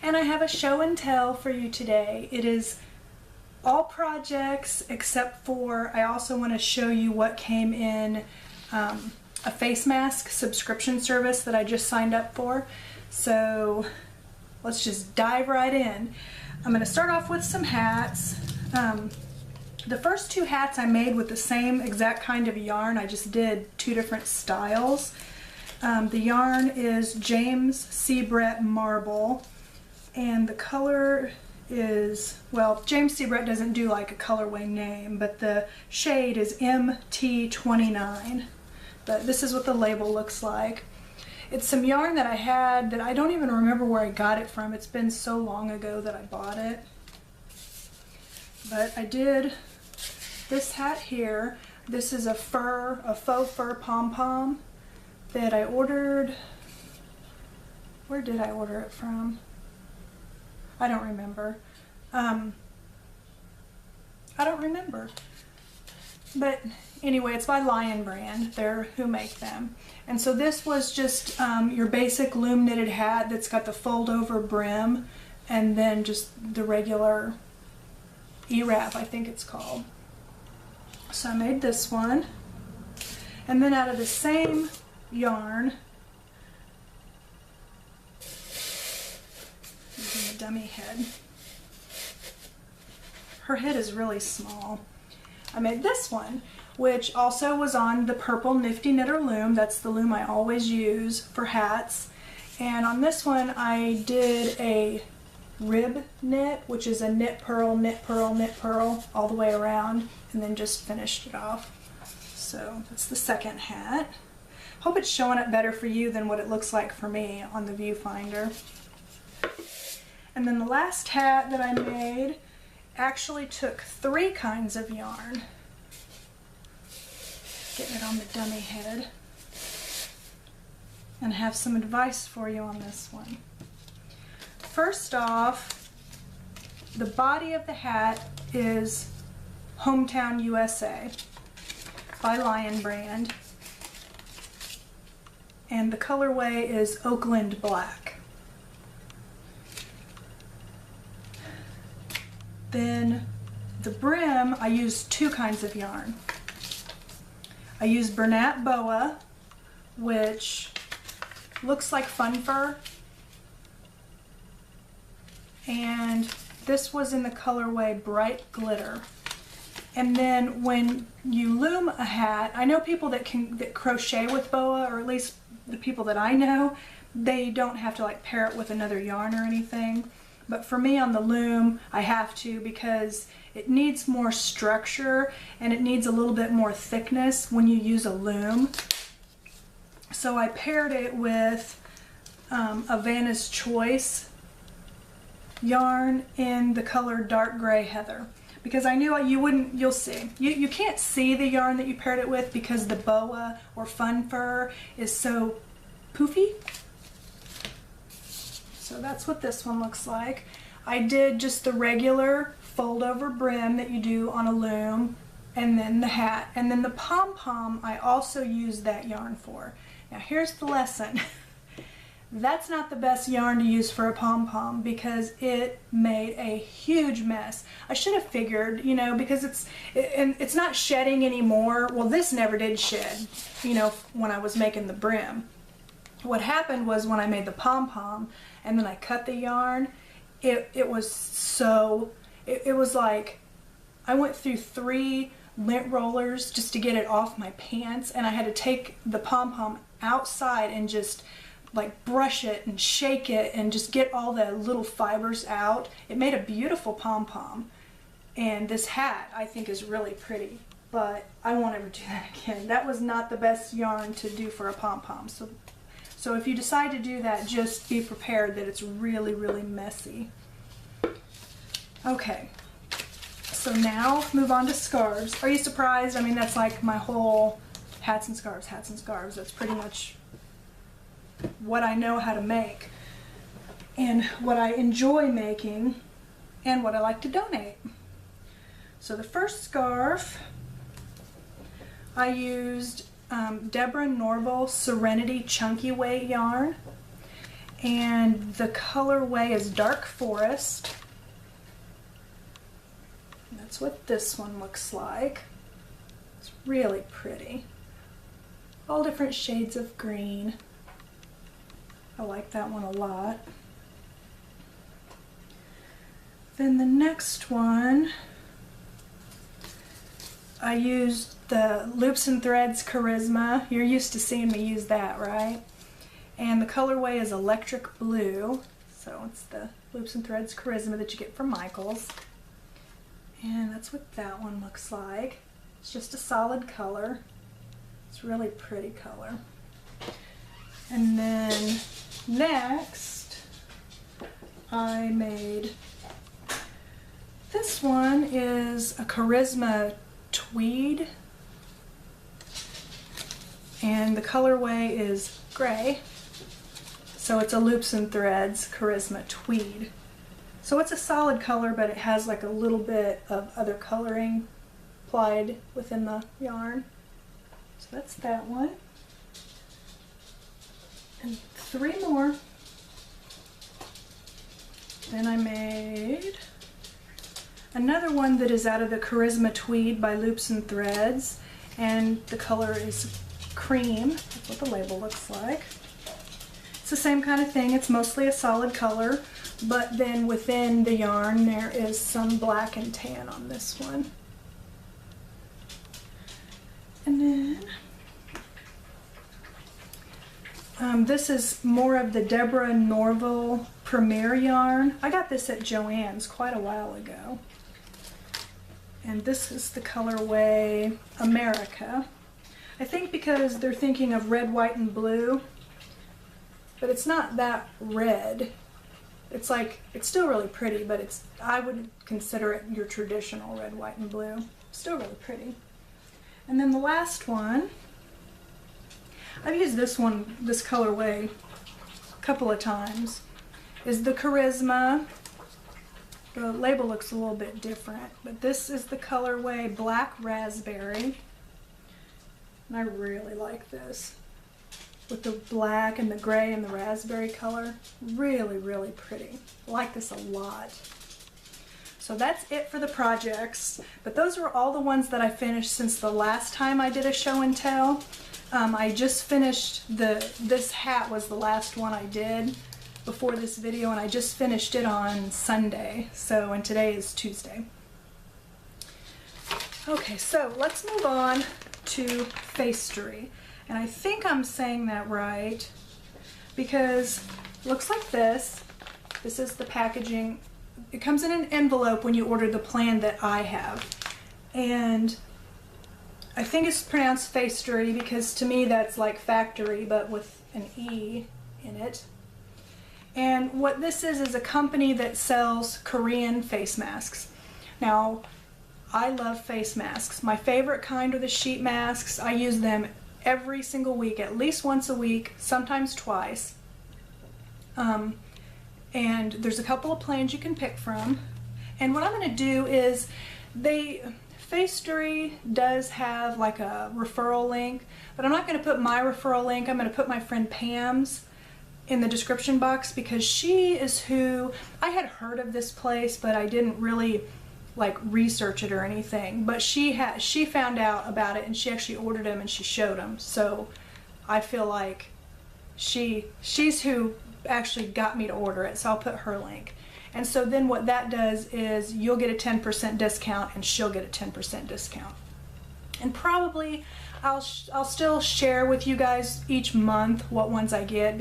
and I have a show and tell for you today. It is all projects except for, I also want to show you what came in a face mask subscription service that I just signed up for. So let's just dive right in. I'm going to start off with some hats. The first two hats I made with the same exact kind of yarn. I just did two different styles. The yarn is James C. Brett Marble, and the color is, well, James C. Brett doesn't do like a colorway name, but the shade is MT29. But this is what the label looks like. It's some yarn that I had that I don't even remember where I got it from. It's been so long ago that I bought it. But I did this hat here. This is a faux fur pom-pom that I ordered. Where did I order it from? I don't remember. I don't remember. But anyway, it's by Lion Brand. They're who make them. And so this was just your basic loom knitted hat that's got the fold over brim and then just the regular E-wrap, I think it's called. So I made this one. And then out of the same yarn, using the dummy head. Her head is really small. I made this one, which also was on the purple Nifty Knitter loom. That's the loom I always use for hats. And on this one I did a rib knit, which is a knit, purl, knit, purl, knit, purl all the way around, and then just finished it off. So that's the second hat. Hope it's showing up better for you than what it looks like for me on the viewfinder. And then the last hat that I made actually took three kinds of yarn. Getting it on the dummy head. And have some advice for you on this one. First off, the body of the hat is Hometown USA by Lion Brand. And the colorway is Oakland Black. Then the brim, I used two kinds of yarn. I used Bernat Boa, which looks like fun fur, and this was in the colorway Bright Glitter. And then when you loom a hat, I know people that crochet with boa, or at least the people that I know, they don't have to like pair it with another yarn or anything. But for me on the loom, I have to, because it needs more structure and it needs a little bit more thickness when you use a loom. So I paired it with Havana's Choice yarn in the color Dark Gray Heather. Because I knew you wouldn't, you'll see. You can't see the yarn that you paired it with because the boa or fun fur is so poofy. So that's what this one looks like. I did just the regular fold over brim that you do on a loom, and then the hat, and then the pom-pom I also used that yarn for. Now here's the lesson. That's not the best yarn to use for a pom-pom because it made a huge mess. I should have figured, you know, because it's not shedding anymore. Well, this never did shed, you know, when I was making the brim. What happened was when I made the pom-pom and then I cut the yarn, it was like I went through 3 lint rollers just to get it off my pants, and I had to take the pom-pom outside and just like brush it and shake it and just get all the little fibers out. It made a beautiful pom-pom, and this hat I think is really pretty, but I won't ever do that again. That was not the best yarn to do for a pom-pom. So if you decide to do that, just be prepared that it's really, really messy. Okay, so now move on to scarves. Are you surprised? I mean, that's like my whole hats and scarves, hats and scarves. That's pretty much what I know how to make and what I enjoy making and what I like to donate. So the first scarf, I used Deborah Norville Serenity Chunky Weight yarn, and the colorway is Dark Forest. And that's what this one looks like. It's really pretty. All different shades of green. I like that one a lot. Then the next one, I used the Loops and Threads Charisma. You're used to seeing me use that, right? And the colorway is Electric Blue. So it's the Loops and Threads Charisma that you get from Michaels. And that's what that one looks like. It's just a solid color. It's a really pretty color. And then next, I made, this one is a Charisma Tweed. And the colorway is gray. So it's a Loops and Threads Charisma Tweed. So it's a solid color, but it has like a little bit of other coloring applied within the yarn. So that's that one. And 3 more. Then I made another one that is out of the Charisma Tweed by Loops and Threads, and the color is cream. That's what the label looks like. It's the same kind of thing. It's mostly a solid color, but then within the yarn there is some black and tan on this one. And then this is more of the Deborah Norville Premier yarn. I got this at Joann's quite a while ago. And this is the colorway America. I think because they're thinking of red, white, and blue, but it's not that red. It's like, it's still really pretty, but it's, I would consider it your traditional red, white, and blue. Still really pretty. And then the last one, I've used this one, this colorway, a couple of times, is the Charisma. The label looks a little bit different, but this is the colorway Black Raspberry. And I really like this. With the black and the gray and the raspberry color. Really, really pretty. I like this a lot. So that's it for the projects, but those are all the ones that I finished since the last time I did a show and tell. I just finished this hat was the last one I did before this video, and I just finished it on Sunday, so, and today is Tuesday. Okay, so let's move on to Facestory, and I think I'm saying that right, because it looks like this. This is the packaging. It comes in an envelope when you order the plan that I have, and I think it's pronounced Facestory because to me that's like factory but with an E in it. And what this is a company that sells Korean face masks. Now, I love face masks. My favorite kind are the sheet masks. I use them every single week, at least once a week, sometimes twice. And there's a couple of plans you can pick from. And what I'm going to do is, Facestory does have like a referral link, but I'm not going to put my referral link. I'm going to put my friend Pam's in the description box, because she is who, I had heard of this place, but I didn't really like research it or anything. But she found out about it, and she actually ordered them and she showed them. So I feel like she's who actually got me to order it, so I'll put her link. And so then what that does is you'll get a 10% discount and she'll get a 10% discount. And probably I'll still share with you guys each month what ones I get,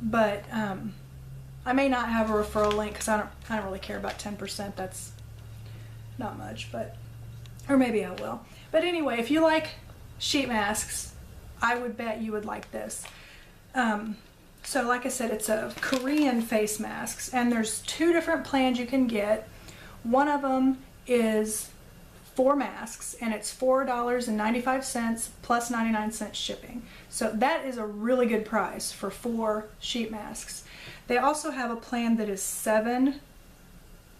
but I may not have a referral link because I don't really care about 10%. That's not much, or maybe I will. But anyway, if you like sheet masks, I would bet you would like this. So like I said, it's a Korean face masks, and there's 2 different plans you can get. One of them is 4 masks, and it's $4.95 plus 99 cents shipping. So that is a really good price for 4 sheet masks. They also have a plan that is 7.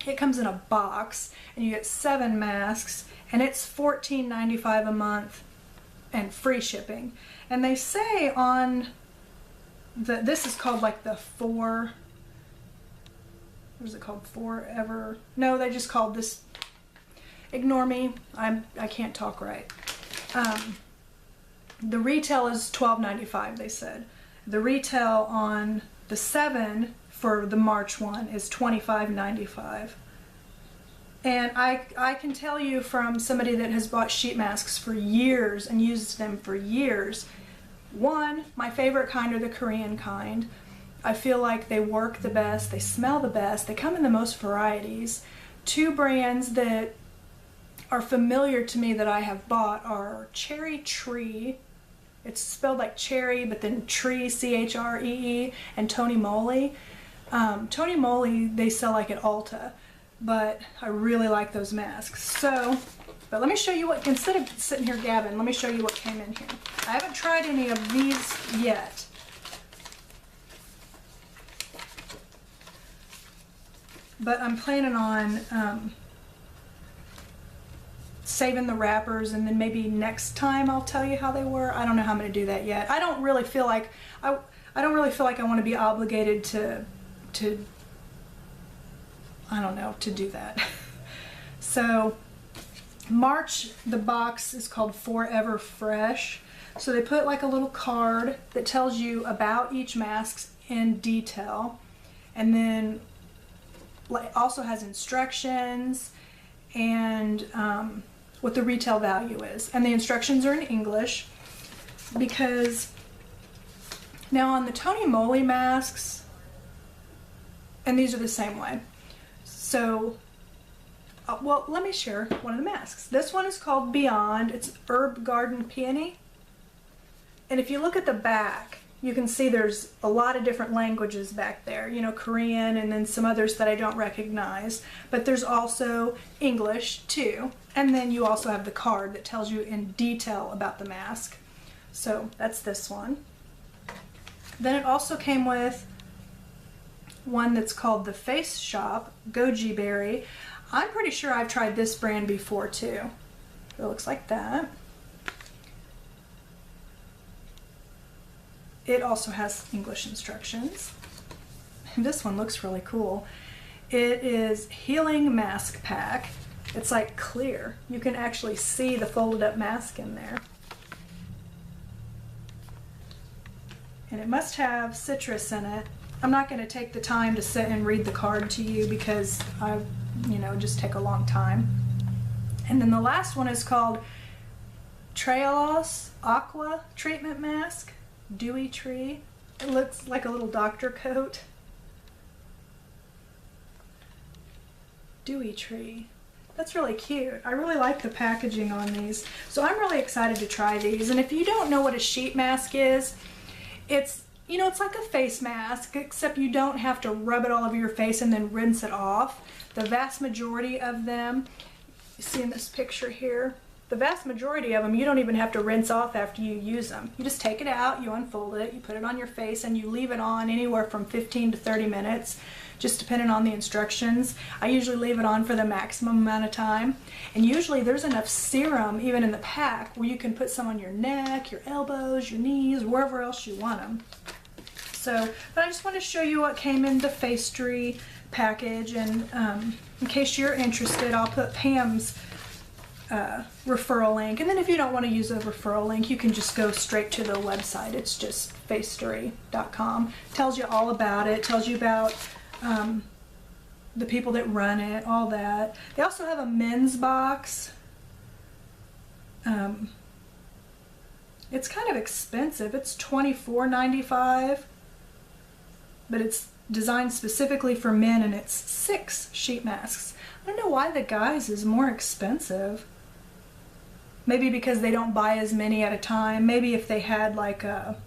It comes in a box, and you get 7 masks, and it's $14.95 a month and free shipping. And they say on this is called like the what is it called? Forever. No, they just called this. Ignore me. I can't talk right. The retail is $12.95. They said the retail on the 7 for the March one is $25.95. And I can tell you from somebody that has bought sheet masks for years and used them for years. One, my favorite kind are the Korean kind. I feel like they work the best, they smell the best, they come in the most varieties. Two brands that are familiar to me that I have bought are Cherry Tree. It's spelled like cherry, but then tree, C-H-R-E-E, and Tony Moly. Tony Moly, they sell like at Ulta, but I really like those masks. So, but let me show you what, instead of sitting here gabbing, let me show you what came in here. I haven't tried any of these yet. But I'm planning on saving the wrappers, and then maybe next time I'll tell you how they were. I don't know how I'm going to do that yet. I don't really feel like I want to be obligated to I don't know, to do that. So March, the box is called Forever Fresh. So they put like a little card that tells you about each mask in detail, and then also has instructions and what the retail value is. And the instructions are in English, because now on the Tony Moly masks, and these are the same way. So, well, let me share one of the masks. This one is called Beyond. It's Herb Garden Peony. And if you look at the back, you can see there's a lot of different languages back there. You know, Korean and then some others that I don't recognize. But there's also English too. And then you also have the card that tells you in detail about the mask. So that's this one. Then it also came with one that's called the Face Shop Goji Berry. I'm pretty sure I've tried this brand before too. It looks like that. It also has English instructions. And this one looks really cool. It is Healing Mask Pack. It's like clear. You can actually see the folded up mask in there. And it must have citrus in it. I'm not going to take the time to sit and read the card to you because just take a long time. And then the last one is called Trehalose Aqua Treatment Mask, Dewy Tree. It looks like a little doctor coat. Dewy Tree. That's really cute. I really like the packaging on these. So I'm really excited to try these. And if you don't know what a sheet mask is, it's like a face mask, except you don't have to rub it all over your face and then rinse it off. The vast majority of them, you see in this picture here, the vast majority of them you don't even have to rinse off after you use them. You just take it out, you unfold it, you put it on your face, and you leave it on anywhere from 15 to 30 minutes, just depending on the instructions. I usually leave it on for the maximum amount of time. And usually there's enough serum, even in the pack, where you can put some on your neck, your elbows, your knees, wherever else you want them. So, but I just want to show you what came in the Facestory package, and in case you're interested, I'll put Pam's referral link. And then if you don't want to use a referral link, you can just go straight to the website. It's just facestory.com. Tells you all about it. Tells you about the people that run it, all that. They also have a men's box. It's kind of expensive. It's $24.95, but it's designed specifically for men, and it's 6 sheet masks. I don't know why the guys is more expensive. Maybe because they don't buy as many at a time. Maybe if they had like a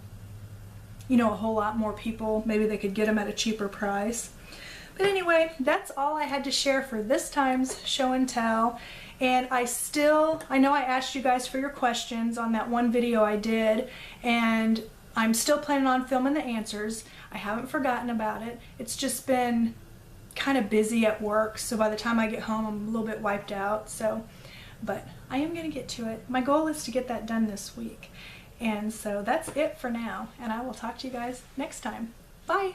whole lot more people, maybe they could get them at a cheaper price. But anyway, that's all I had to share for this time's show and tell. And I know I asked you guys for your questions on that one video I did, and I'm still planning on filming the answers. I haven't forgotten about it. It's just been kind of busy at work, so by the time I get home I'm a little bit wiped out. But I am going to get to it. My goal is to get that done this week. And so that's it for now, and I will talk to you guys next time. Bye!